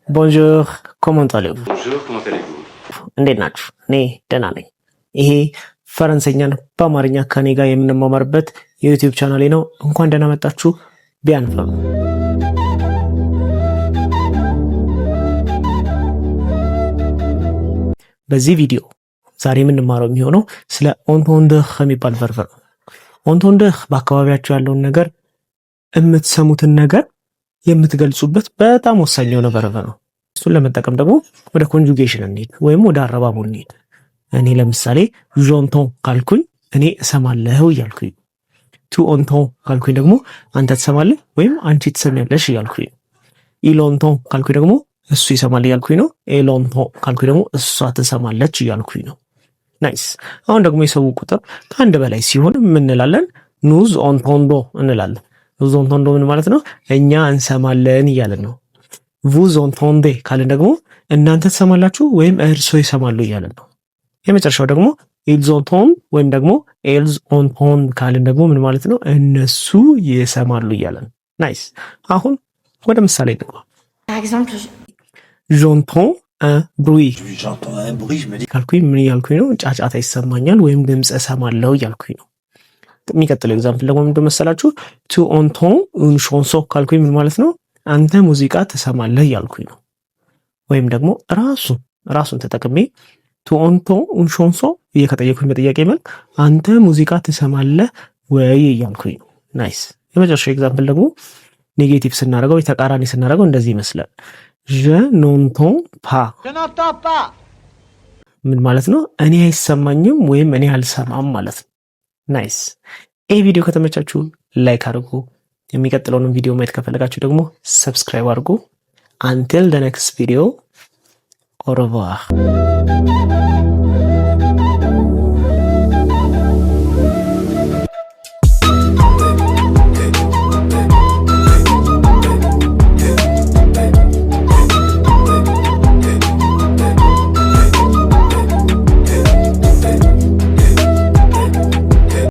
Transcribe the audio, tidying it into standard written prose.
Bonjour, comment allez-vous? Bonjour, comment allez-vous? እንዴት ናችሁ? እኔ ደህና ነኝ። ይሄ ፈረንሳይኛን በአማርኛ ከኔ ጋር የምንማማርበት የዩቲዩብ ቻናሌ ነው። እንኳን ደህና መጣችሁ። ቢያንፈም በዚህ ቪዲዮ ዛሬ የምንማረው የሚሆነው ስለ ኦንቶንደህ የሚባል ቨርብ ነው። ኦንቶንደህ በአካባቢያችሁ ያለውን ነገር የምትሰሙትን ነገር የምትገልጹበት በጣም ወሳኝ የሆነ ቨርብ ነው። እሱን ለመጠቀም ደግሞ ወደ ኮንጁጌሽን እንሂድ ወይም ወደ አረባቡ እንሂድ። እኔ ለምሳሌ ዦንቶን ካልኩኝ እኔ እሰማለሁ እያልኩኝ፣ ቱ ኦንቶን ካልኩኝ ደግሞ አንተ ትሰማለህ ወይም አንቺ ትሰሚያለሽ እያልኩኝ፣ ኢሎንቶን ካልኩኝ ደግሞ እሱ ይሰማል እያልኩኝ ነው። ኤሎንቶን ካልኩኝ ደግሞ እሷ ትሰማለች እያልኩኝ ነው። ናይስ። አሁን ደግሞ የሰው ቁጥር ከአንድ በላይ ሲሆን ምን እንላለን? ኑዝ ኦንቶንዶ እንላለን። ኑዝ ኦንቶንዶ ምን ማለት ነው? እኛ እንሰማለን እያለን ነው። ቡዝ ኦንቶንዴ ካልን ደግሞ እናንተ ትሰማላችሁ ወይም እርሶ ይሰማሉ እያለን ነው። የመጨረሻው ደግሞ ኢልዝ ኦንቶን ወይም ደግሞ ኤልዝ ኦንቶን ካልን ደግሞ ምን ማለት ነው? እነሱ ይሰማሉ እያለን። ናይስ። አሁን ወደ ምሳሌ እንግባ። ዦንቶን ብሩይ ካልኩኝ ምን እያልኩኝ ነው? ጫጫታ ይሰማኛል ወይም ድምፅ እሰማለሁ እያልኩኝ ነው። የሚቀጥለው ኤግዛምፕል ደግሞ ምንድን መሰላችሁ? ቱ ኦንቶን ኡን ሾንሶ ካልኩኝ ምን ማለት ነው? አንተ ሙዚቃ ትሰማለህ እያልኩኝ ነው። ወይም ደግሞ ራሱን ተጠቅሜ ቱ ኦንቶን ኡን ሾንሶ ከጠየኩኝ በጥያቄ መልክ አንተ ሙዚቃ ትሰማለህ ወይ እያልኩኝ ነው። ናይስ። የመጨረሻው ኤግዛምፕል ደግሞ ኔጌቲቭ ስናደርገው ተቃራኒ ስናደርገው እንደዚህ ይመስላል። je n'entends pas ምን ማለት ነው? እኔ አይሰማኝም ወይም እኔ አልሰማም ማለት ነው። ናይስ። ይህ ቪዲዮ ከተመቻችሁ ላይክ አድርጉ። የሚቀጥለውን ቪዲዮ ማየት ከፈለጋችሁ ደግሞ ሰብስክራይብ አድርጉ። until the next video, au revoir.